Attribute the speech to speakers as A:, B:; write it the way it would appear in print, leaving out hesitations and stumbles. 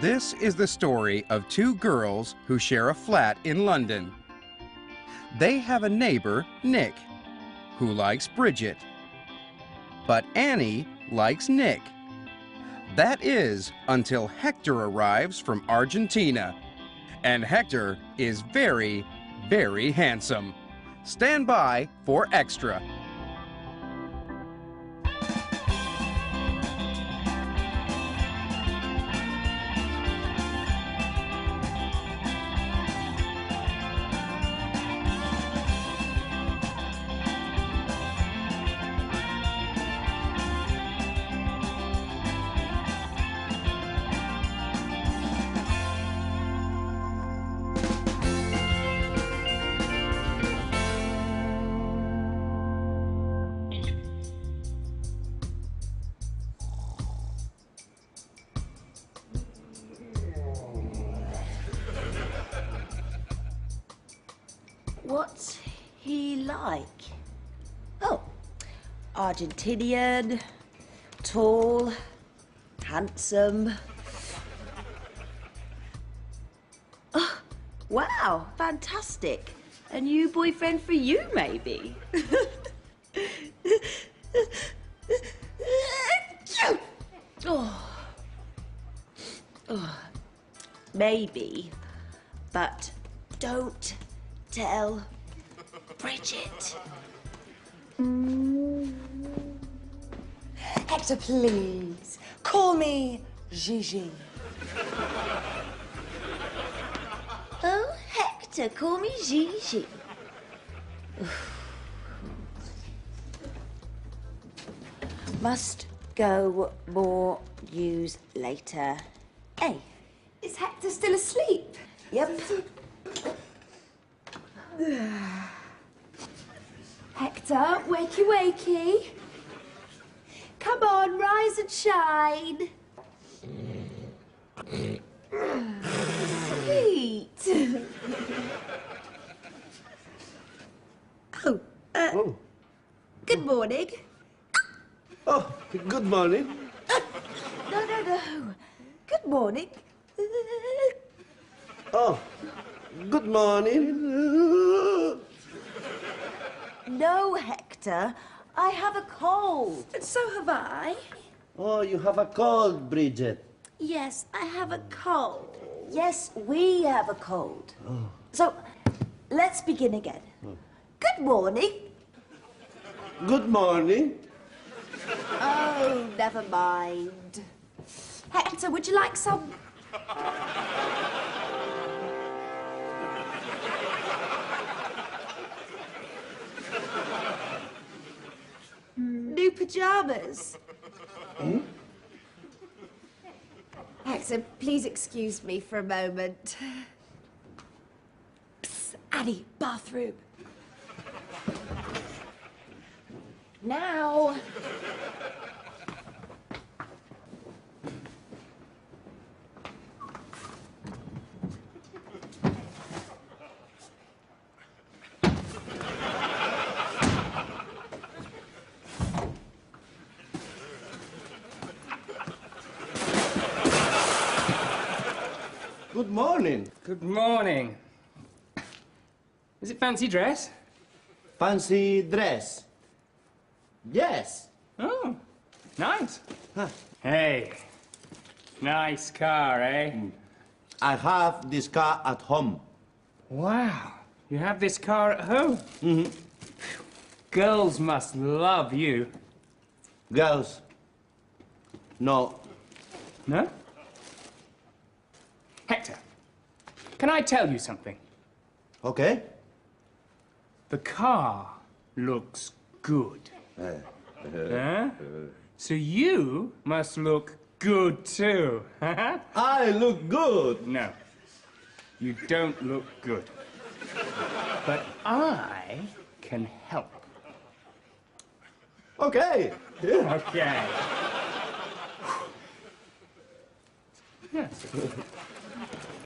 A: This is the story of two girls who share a flat in London. They have a neighbor, Nick, who likes Bridget. But Annie likes Nick. That is until Hector arrives from Argentina. And Hector is very, very handsome. Stand by for extra.
B: What's he like? Oh, Argentinian, tall, handsome. Oh, wow, fantastic. A new boyfriend for you, maybe? Oh. Oh. Maybe, but don't tell Bridget.
C: Hector, please. Call me Gigi.
B: Oh, Hector, call me Gigi. Must go, more news later. Hey.
C: Is Hector still asleep?
B: Yep.
C: Hector, wakey wakey. Come on, rise and shine. Sweet.
D: Oh.
C: Good morning.
D: Oh, good morning.
C: No. Good morning.
D: Oh, good morning.
B: No, Hector. I have a cold.
C: And so have I.
D: Oh, you have a cold, Bridget.
C: Yes, I have a cold.
B: Yes, we have a cold. So, let's begin again. Good morning.
D: Good morning.
C: Oh, never mind. Hector, would you like some... new pyjamas? Hector, please excuse me for a moment. Psst, Annie, bathroom. Now.
D: Good morning.
E: Good morning. Is it fancy dress?
D: Fancy dress? Yes.
E: Oh, nice.
D: Huh.
E: Hey, nice car, eh?
D: I have this car at home.
E: Wow, you have this car at home? Girls must love you.
D: Girls. No.
E: No? Hector, can I tell you something?
D: Okay.
E: The car looks good. Huh? So you must look good too.
D: I look good.
E: No, you don't look good. But I can help.
D: Okay. Yeah.
E: Okay. Yes.